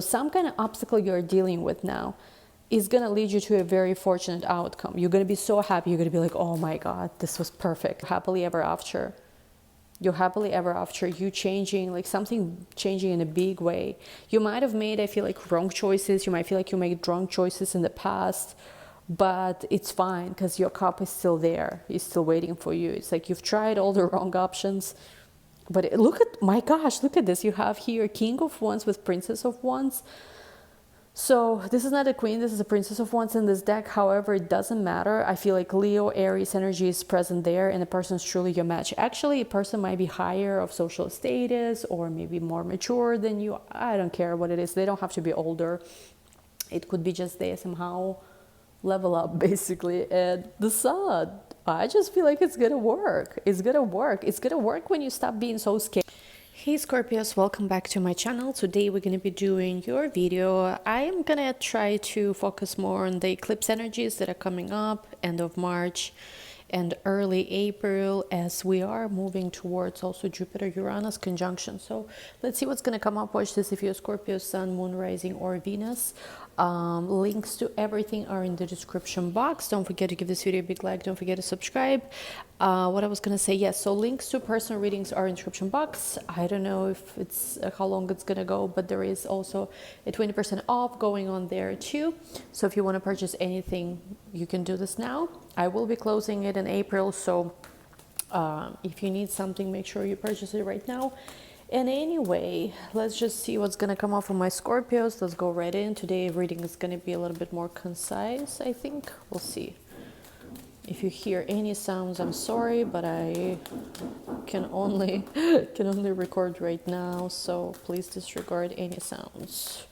Some kind of obstacle you're dealing with now is going to lead you to a very fortunate outcome. You're going to be so happy. You're going to be like, oh my God, this was perfect. Happily ever after. You're happily ever after. You changing, like something changing in a big way. You might have made, I feel like, wrong choices. You might feel like you made wrong choices in the past. But it's fine because your cup is still there. It's still waiting for you. It's like you've tried all the wrong options. But look at, my gosh, look at this. You have here King of Wands with Princess of Wands. So this is not a queen, this is a Princess of Wands in this deck. However, it doesn't matter. I feel like Leo, Aries energy is present there and the person is truly your match. Actually, a person might be higher of social status or maybe more mature than you. I don't care what it is. They don't have to be older. It could be just they somehow level up, basically. And the Sun, I just feel like it's gonna work. It's gonna work. It's gonna work when you stop being so scared. Hey Scorpios, welcome back to my channel. Today we're going to be doing your video. I am going to try to focus more on the eclipse energies that are coming up end of March and early April, as we are moving towards also Jupiter-Uranus conjunction. So let's see what's going to come up. Watch this if you're Scorpio, Sun, Moon, Rising, or Venus. Links to everything are in the description box. Don't forget to give this video a big like. Don't forget to subscribe. What I was going to say, yes, so links to personal readings are in the description box. I don't know if it's how long it's going to go, but there is also a 20% off going on there too. So if you want to purchase anything, you can do this now. I will be closing it in April, so if you need something, make sure you purchase it right now. And anyway, let's just see what's going to come off of my Scorpios. Let's go right in. Today reading is going to be a little bit more concise, I think. We'll see. If you hear any sounds, I'm sorry, but I can only record right now, so please disregard any sounds.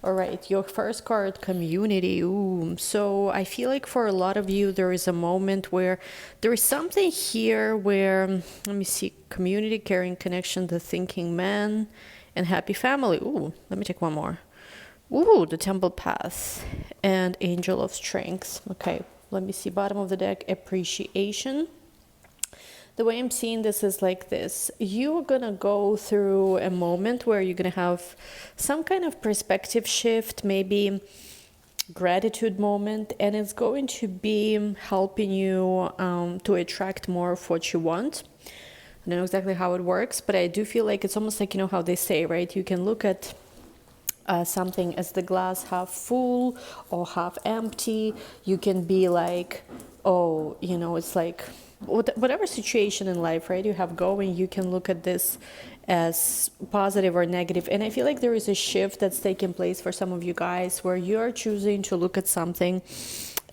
All right, your first card, community. Ooh, so I feel like for a lot of you, there is a moment where there is something here where, let me see, community, caring connection, the thinking man, and happy family. Ooh, let me take one more. Ooh, the temple path and angel of strength. Okay, let me see, bottom of the deck, appreciation. The way I'm seeing this is like this. You're going to go through a moment where you're going to have some kind of perspective shift, maybe gratitude moment, and it's going to be helping you to attract more of what you want. I don't know exactly how it works, but I do feel like it's almost like, you know how they say, right? You can look at something as the glass half full or half empty. You can be like, oh, you know, it's like whatever situation in life, right, you have going, you can look at this as positive or negative. And I feel like there is a shift that's taking place for some of you guys where you're choosing to look at something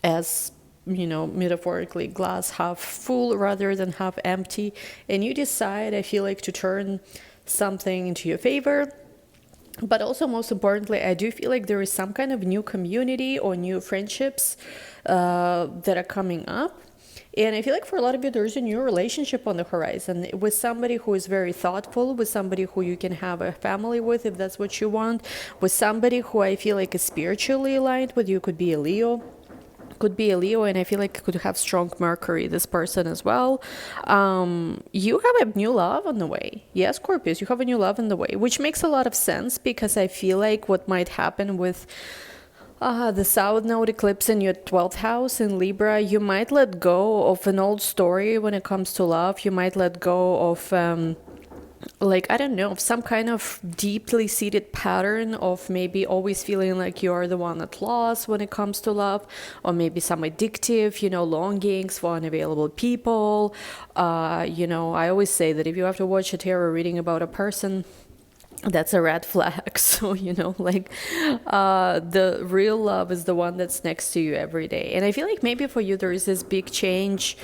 as, you know, metaphorically glass half full rather than half empty. And you decide, I feel like, to turn something into your favor. But also, most importantly, I do feel like there is some kind of new community or new friendships that are coming up. And I feel like for a lot of you, there's a new relationship on the horizon with somebody who is very thoughtful, with somebody who you can have a family with if that's what you want, with somebody who I feel like is spiritually aligned with you. Could be a Leo. And I feel like could have strong Mercury, this person as well. You have a new love on the way. Yes, Scorpios, you have a new love on the way, which makes a lot of sense because I feel like what might happen with the South Node eclipse in your 12th house in Libra, you might let go of an old story when it comes to love. You might let go of like, I don't know, of some kind of deeply seated pattern of maybe always feeling like you're the one at loss when it comes to love, or maybe some addictive, you know, longings for unavailable people. You know, I always say that if you have to watch a tarot reading about a person, that's a red flag. So, you know, like the real love is the one that's next to you every day. And I feel like maybe for you there is this big change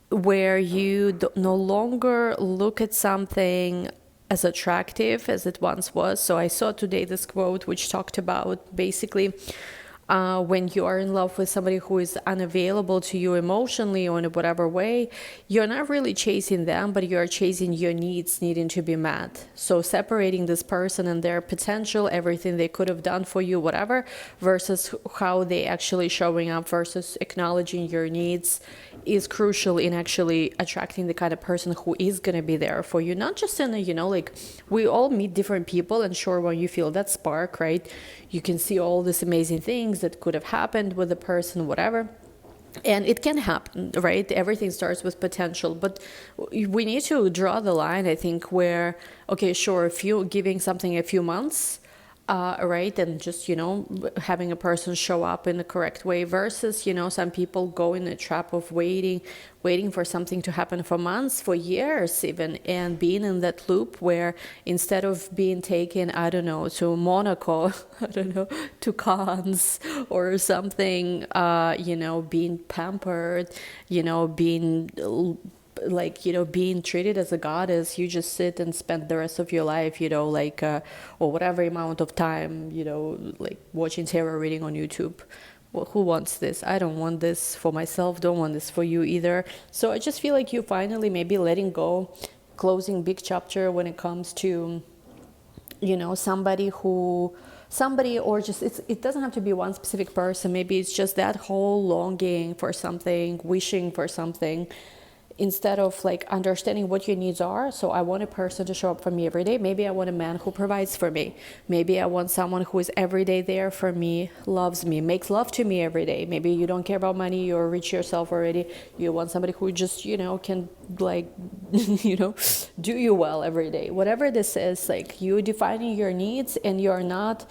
where you no longer look at something as attractive as it once was. So I saw today this quote which talked about basically When you are in love with somebody who is unavailable to you emotionally or in whatever way, you're not really chasing them, but you're chasing your needs needing to be met. So separating this person and their potential, everything they could have done for you, whatever, versus how they actually showing up, versus acknowledging your needs, is crucial in actually attracting the kind of person who is going to be there for you. Not just in a, like, we all meet different people, and sure, when you feel that spark, right, you can see all these amazing things that could have happened with the person, whatever. And it can happen, right? Everything starts with potential, but we need to draw the line, I think, where, okay, sure, if you're giving something a few months, right, and just, having a person show up in the correct way, versus, some people go in the trap of waiting for something to happen for months, for years even, and being in that loop where instead of being taken, I don't know, to Monaco, I don't know, to Cannes or something, being pampered, being being treated as a goddess, you just sit and spend the rest of your life, or whatever amount of time, like watching tarot reading on YouTube. Well, who wants this? I don't want this for myself, don't want this for you either. So I just feel like you finally maybe letting go, closing big chapter when it comes to, somebody, or just, it doesn't have to be one specific person. Maybe it's just that whole longing for something, wishing for something, instead of like understanding what your needs are. So I want a person to show up for me every day. Maybe I want a man who provides for me. Maybe I want someone who is every day there for me, loves me, makes love to me every day. Maybe you don't care about money, you're rich yourself already. You want somebody who just, can like, do you well every day. Whatever this is, like, you defining your needs, and you're not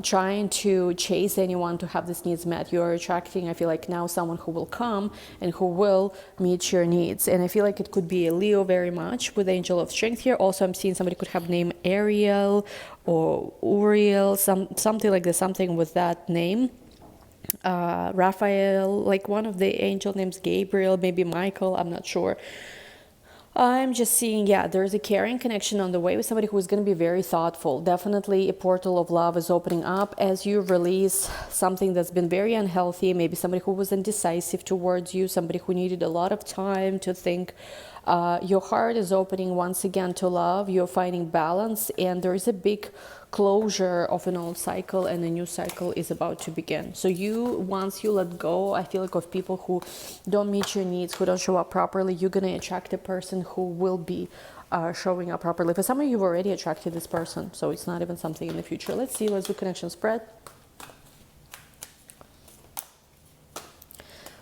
trying to chase anyone to have these needs met. You're attracting, I feel like, now someone who will come and who will meet your needs. And I feel like it could be a Leo very much with Angel of Strength here. Also, I'm seeing somebody could have name Ariel or Uriel, something like this, something with that name. Raphael, like one of the angel names, Gabriel, maybe Michael, I'm not sure. I'm just seeing, there's a caring connection on the way with somebody who is going to be very thoughtful. Definitely a portal of love is opening up as you release something that's been very unhealthy. Maybe somebody who was indecisive towards you, somebody who needed a lot of time to think. Your heart is opening once again to love. You're finding balance, and there is a big closure of an old cycle, and a new cycle is about to begin. So once you let go, I feel like, of people who don't meet your needs, who don't show up properly, you're going to attract a person who will be showing up properly. For some of you, you've already attracted this person, so it's not even something in the future. Let's do connection spread.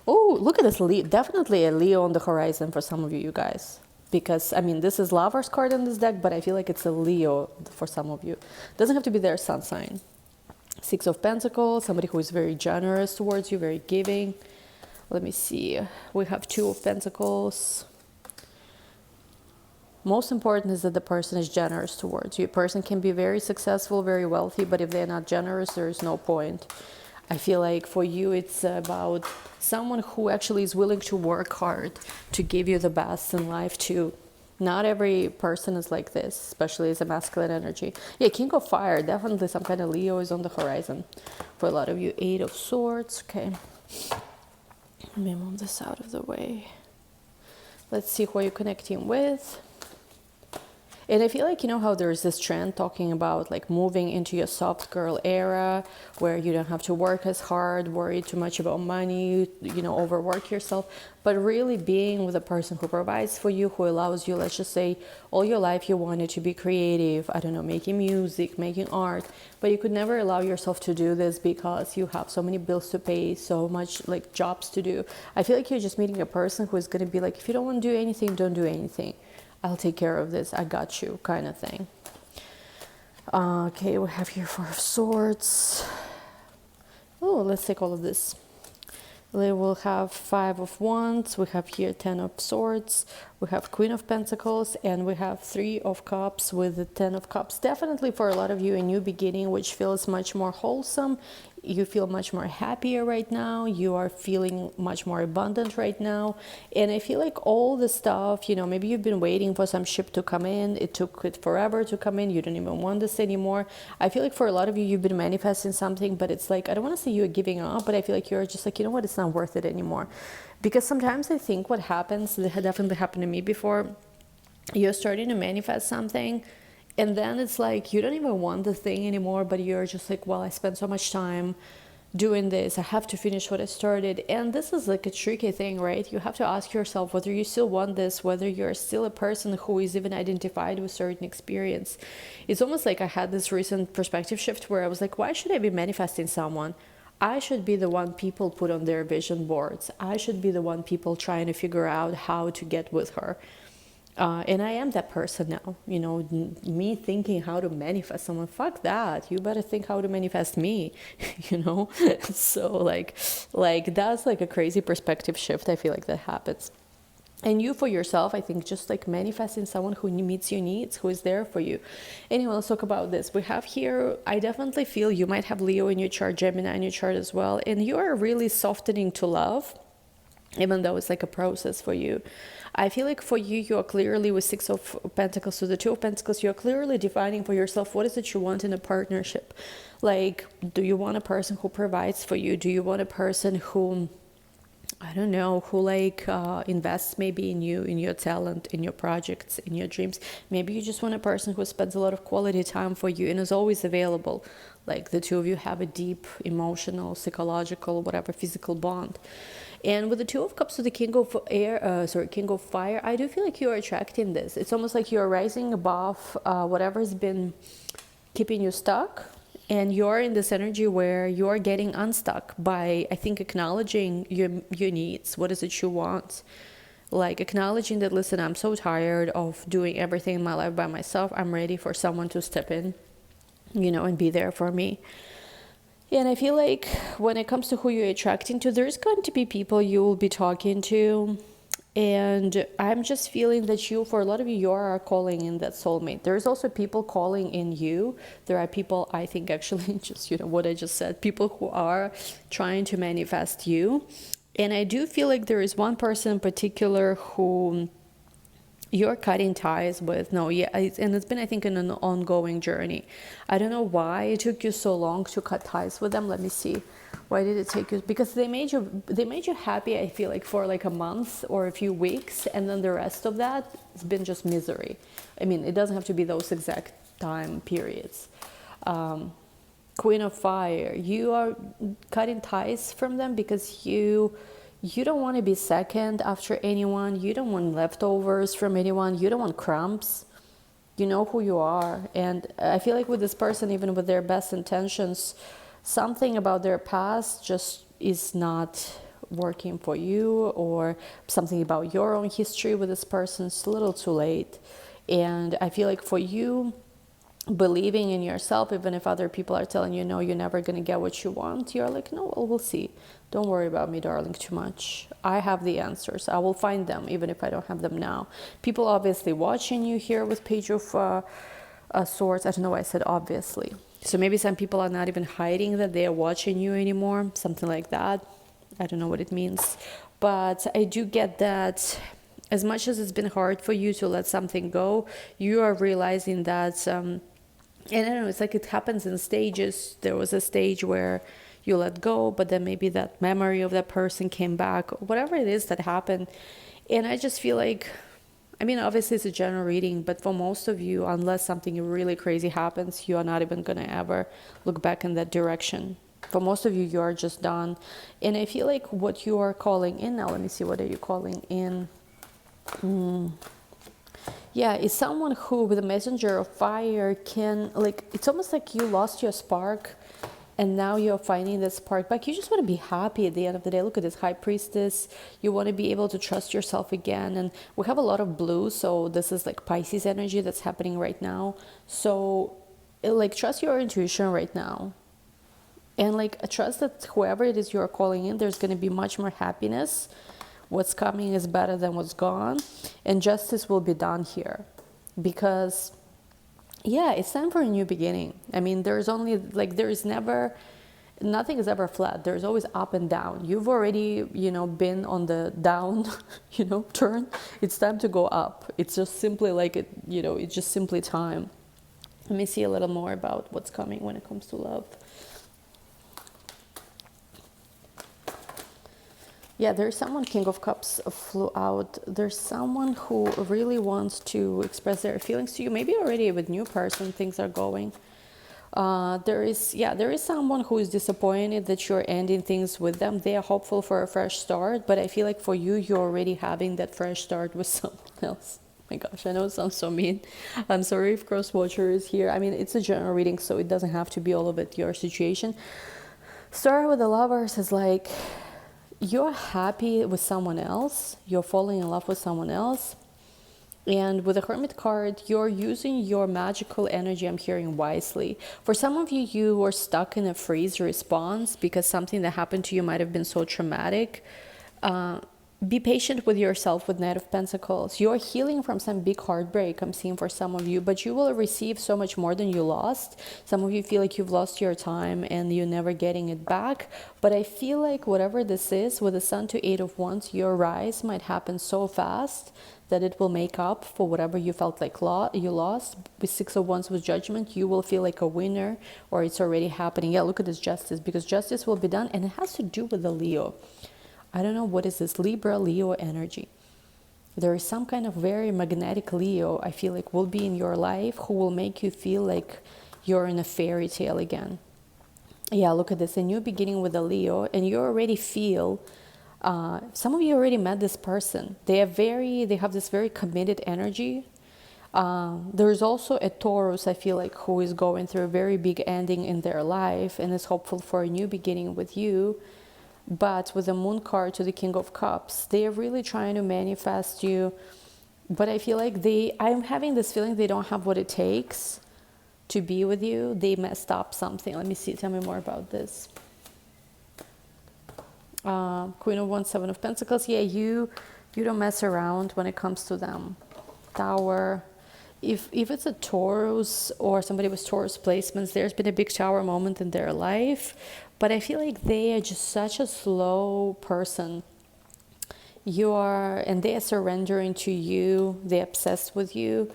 Oh, look at this, definitely a Leo on the horizon for some of you guys. Because, this is Lover's card in this deck, but I feel like it's a Leo for some of you. Doesn't have to be their sun sign. Six of Pentacles, somebody who is very generous towards you, very giving. Let me see. We have Two of Pentacles. Most important is that the person is generous towards you. A person can be very successful, very wealthy, but if they're not generous, there is no point. I feel like for you, it's about someone who actually is willing to work hard to give you the best in life too. Not every person is like this, especially as a masculine energy. King of Fire, definitely some kind of Leo is on the horizon for a lot of you. Eight of Swords, okay. Let me move this out of the way. Let's see who you're connecting with. And I feel like, how there's this trend talking about like moving into your soft girl era where you don't have to work as hard, worry too much about money, overwork yourself, but really being with a person who provides for you, who allows you, let's just say, all your life you wanted to be creative, I don't know, making music, making art, but you could never allow yourself to do this because you have so many bills to pay, so much like jobs to do. I feel like you're just meeting a person who is going to be like, if you don't want to do anything, don't do anything. I'll take care of this, I got you, kind of thing. Okay, we have here Four of Swords. Oh, let's take all of this. We will have Five of Wands, we have here Ten of Swords, we have Queen of Pentacles, and we have Three of Cups with the Ten of Cups. Definitely for a lot of you, a new beginning, which feels much more wholesome, you feel much more happier right now. You are feeling much more abundant right now. And I feel like all the stuff, you know, maybe you've been waiting for some ship to come in. It took it forever to come in. You don't even want this anymore. I feel like for a lot of you, you've been manifesting something, but it's like, I don't want to say you're giving up, but I feel like you're just like, you know what, it's not worth it anymore. Because sometimes I think what happens, that had definitely happened to me before, you're starting to manifest something, and then it's like you don't even want the thing anymore, but you're just like, well, I spent so much time doing this, I have to finish what I started. And this is like a tricky thing, right? You have to ask yourself whether you still want this, whether you're still a person who is even identified with certain experience. It's almost like I had this recent perspective shift where I was like, why should I be manifesting someone? I should be the one people put on their vision boards. I should be the one people trying to figure out how to get with her. And I am that person now, you know, me thinking how to manifest someone, fuck that. You better think how to manifest me, you know? So like that's like a crazy perspective shift. I feel like that happens. And you for yourself, I think just like manifesting someone who meets your needs, who is there for you. Anyway, let's talk about this. We have here, I definitely feel you might have Leo in your chart, Gemini in your chart as well. And you are really softening to love, even though it's like a process for you. I feel like for you, you are clearly with Six of Pentacles to the Two of Pentacles, you're clearly defining for yourself what is it you want in a partnership. Like, do you want a person who provides for you? Do you want a person who, I don't know, who like invests maybe in you, in your talent, in your projects, in your dreams? Maybe you just want a person who spends a lot of quality time for you and is always available. Like the two of you have a deep emotional, psychological, whatever, physical bond. And with the Two of Cups to the King of King of Fire, I do feel like you're attracting this. It's almost like you're rising above whatever's been keeping you stuck. And you're in this energy where you're getting unstuck by, I think, acknowledging your needs. What is it you want? Like acknowledging that, listen, I'm so tired of doing everything in my life by myself. I'm ready for someone to step in, you know, and be there for me. And I feel like when it comes to who you're attracting to, there's going to be people you will be talking to. And I'm just feeling that you, for a lot of you, you are calling in that soulmate. There's also people calling in you. There are people, I think, actually, just, you know, what I just said, people who are trying to manifest you. And I do feel like there is one person in particular who you're cutting ties with. No, yeah, and it's been, I think, an ongoing journey. I don't know why it took you so long to cut ties with them. Let me see. Why did it take you? Because they made you happy, I feel like, for like a month or a few weeks, and then the rest of that has been just misery. I mean, it doesn't have to be those exact time periods. Queen of Fire, you are cutting ties from them because you don't want to be second after anyone. You don't want leftovers from anyone. You don't want crumbs. You know who you are. And I feel like with this person, even with their best intentions, something about their past just is not working for you, or something about your own history with this person is a little too late. And I feel like for you, believing in yourself, even if other people are telling you, no, you're never going to get what you want, you're like, no, well, we'll see. Don't worry about me, darling, too much. I have the answers. I will find them, even if I don't have them now. People obviously watching you here with Page of Swords. I don't know why I said obviously. So maybe some people are not even hiding that they are watching you anymore, something like that. I don't know what it means. But I do get that as much as it's been hard for you to let something go, you are realizing that, and I don't know, it's like it happens in stages. There was a stage where you let go, but then maybe that memory of that person came back, whatever it is that happened. And I just feel like, I mean, obviously it's a general reading, but for most of you, unless something really crazy happens, you are not even going to ever look back in that direction. For most of you, you are just done. And I feel like what you are calling in now, let me see, what are you calling in? Yeah, it's someone who, with a messenger of fire, can, like, it's almost like you lost your spark and now you're finding that spark back. You just want to be happy at the end of the day. Look at this High Priestess. You want to be able to trust yourself again. And we have a lot of blue, so this is like Pisces energy that's happening right now. So, like, trust your intuition right now. And, like, trust that whoever it is you're calling in, there's going to be much more happiness. What's coming is better than what's gone. And justice will be done here. Because, yeah, it's time for a new beginning. I mean, there's only, like, there is never Nothing is ever flat. There's always up and down. You've already, you know, been on the down, you know, turn. It's time to go up. It's just simply like it, you know, it's just simply time. Let me see a little more about what's coming when it comes to love. Yeah, there's someone, King of Cups flew out. There's someone who really wants to express their feelings to you. Maybe already with new person, things are going. There is someone who is disappointed that you're ending things with them. They are hopeful for a fresh start, but I feel like for you, you're already having that fresh start with someone else. Oh my gosh, I know it sounds so mean. I'm sorry if Cross Watcher is here. I mean, it's a general reading, so it doesn't have to be all of it your situation. Start with the Lovers is like, you're happy with someone else. You're falling in love with someone else. And with the Hermit card, you're using your magical energy, I'm hearing, wisely. For some of you, you were stuck in a freeze response because something that happened to you might have been so traumatic. Be patient with yourself with Knight of Pentacles. You're healing from some big heartbreak, I'm seeing, for some of you, but you will receive so much more than you lost. Some of you feel like you've lost your time and you're never getting it back. But I feel like whatever this is, with the Sun to Eight of Wands, your rise might happen so fast that it will make up for whatever you felt like you lost. With Six of Wands with Judgment, you will feel like a winner, or it's already happening. Yeah, look at this Justice, because justice will be done, and it has to do with the Leo. I don't know what is this Libra Leo energy. There is some kind of very magnetic Leo, I feel like, will be in your life, who will make you feel like you're in a fairy tale again. Yeah, look at this, a new beginning with a Leo, and you already feel, some of you already met this person. They have this very committed energy. There's also a Taurus, I feel like, who is going through a very big ending in their life and is hopeful for a new beginning with you. But with the Moon card to the King of Cups, they are really trying to manifest you. But I feel like I'm having this feeling they don't have what it takes to be with you. They messed up something. Let me see. Tell me more about this. Queen of Wands, Seven of Pentacles. Yeah, you don't mess around when it comes to them. Tower. If it's a Taurus or somebody with Taurus placements, there's been a big Tower moment in their life. But I feel like they are just such a slow person. And they are surrendering to you. They're obsessed with you.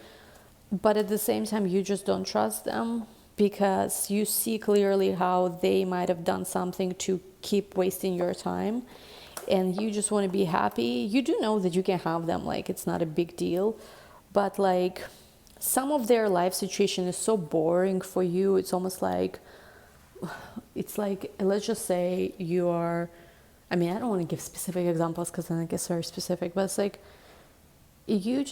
But at the same time, you just don't trust them, because you see clearly how they might have done something to keep wasting your time. And you just want to be happy. You do know that you can have them. Like, it's not a big deal. But like, some of their life situation is so boring for you. It's almost like, let's just say you are, I mean, I don't want to give specific examples because then it gets very specific, but it's like, you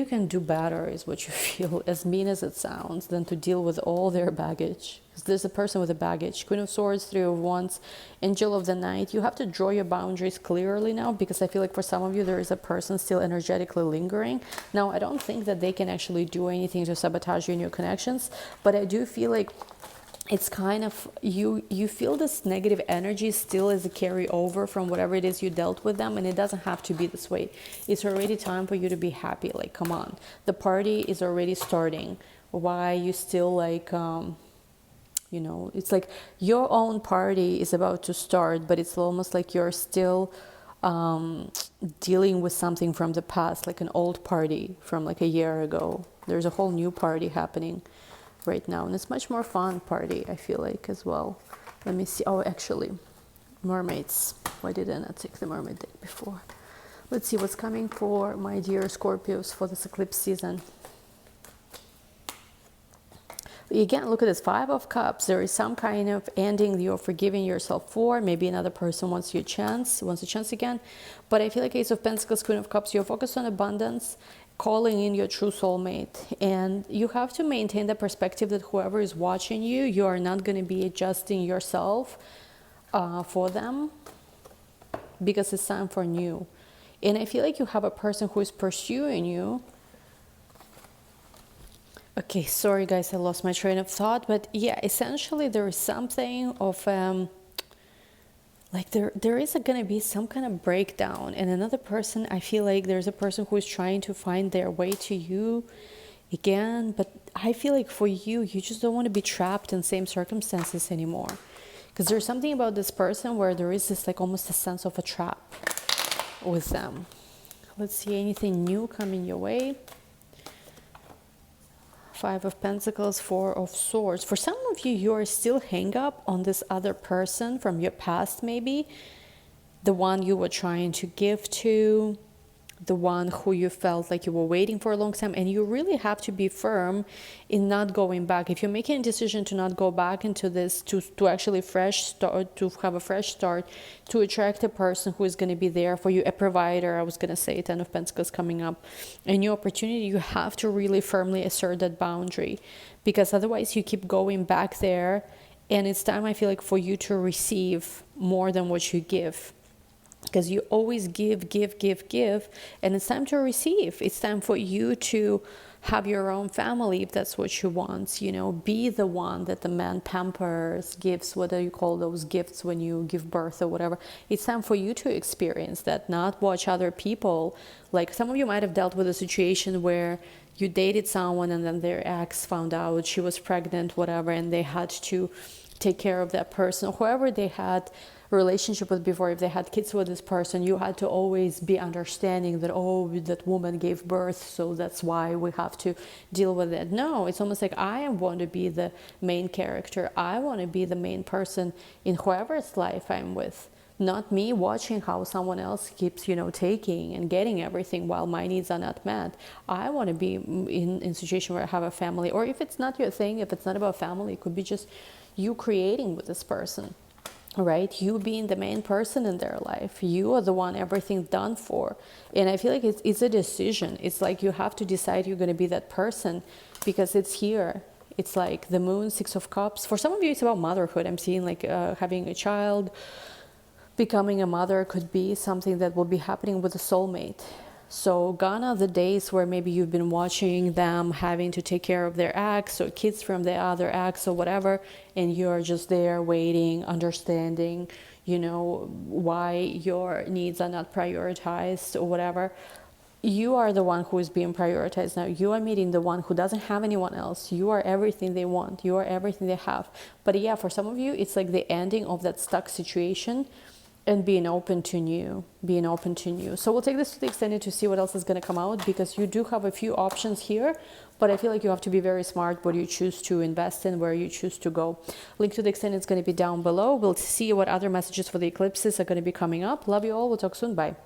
can do better, is what you feel, as mean as it sounds, than to deal with all their baggage. Because there's a person with a baggage. Queen of Swords, Three of Wands, Angel of the Night. You have to draw your boundaries clearly now, because I feel like for some of you, there is a person still energetically lingering. Now, I don't think that they can actually do anything to sabotage you in your connections, but I do feel like it's kind of, you feel this negative energy still as a carryover from whatever it is you dealt with them, and it doesn't have to be this way. It's already time for you to be happy. Like, come on, the party is already starting. Why you still like, you know, it's like your own party is about to start, but it's almost like you're still dealing with something from the past, like an old party from like a year ago. There's a whole new party happening right now, and it's much more fun party, I feel like, as well. Let me see. Oh, actually, mermaids. Why did I not take the mermaid deck before? Let's see what's coming for my dear Scorpios for this eclipse season. Again, look at this, Five of Cups. There is some kind of ending you're forgiving yourself for. Maybe another person wants a chance again. But I feel like Ace of Pentacles, Queen of Cups, you're focused on abundance, calling in your true soulmate. And you have to maintain the perspective that whoever is watching you, you are not going to be adjusting yourself for them, because it's time for new. And I feel like you have a person who is pursuing you. Okay, sorry guys, I lost my train of thought. But yeah, essentially there is something of like there is going to be some kind of breakdown, and another person, I feel like there's a person who is trying to find their way to you again. But I feel like for you, you just don't want to be trapped in same circumstances anymore, Because there's something about this person where there is this like almost a sense of a trap with them. Let's see, anything new coming your way. Five of Pentacles, Four of Swords. For some of you, you're still hang up on this other person from your past, maybe. The one you were trying to give to, the one who you felt like you were waiting for a long time, and you really have to be firm in not going back. If you're making a decision to not go back into this, to actually fresh start, to have a fresh start, to attract a person who is going to be there for you, a provider, I was going to say, Ten of Pentacles coming up, a new opportunity, you have to really firmly assert that boundary, because otherwise you keep going back there, and it's time, I feel like, for you to receive more than what you give. Because you always give, and it's time to receive. It's time for you to have your own family if that's what you want. You know, be the one that the man pampers, gives, what do you call those gifts when you give birth or whatever. It's time for you to experience that, not watch other people. Like some of you might have dealt with a situation where you dated someone and then their ex found out she was pregnant, whatever, and they had to take care of that person, whoever they had relationship with before. If they had kids with this person, you had to always be understanding that, oh, that woman gave birth, so that's why we have to deal with it. No, it's almost like I want to be the main character. I want to be the main person in whoever's life I'm with, not me watching how someone else keeps, you know, taking and getting everything while my needs are not met. I want to be in a situation where I have a family, or if it's not your thing, if it's not about family, it could be just you creating with this person. Right? You being the main person in their life. You are the one everything's done for. And I feel like it's a decision. It's like you have to decide you're going to be that person, because it's here. It's like the moon, Six of Cups. For some of you, it's about motherhood. I'm seeing like having a child, becoming a mother could be something that will be happening with a soulmate. So gone are the days where maybe you've been watching them having to take care of their ex or kids from the other ex or whatever, and you're just there waiting, understanding, you know, why your needs are not prioritized or whatever. You are the one who is being prioritized now. You are meeting the one who doesn't have anyone else. You are everything they want. You are everything they have. But yeah, for some of you, it's like the ending of that stuck situation, and being open to new. So we'll take this to the extended to see what else is going to come out, because you do have a few options here, but I feel like you have to be very smart what you choose to invest in, where you choose to go. Link to the extended is going to be down below. We'll see what other messages for the eclipses are going to be coming up. Love you all. We'll talk soon. Bye.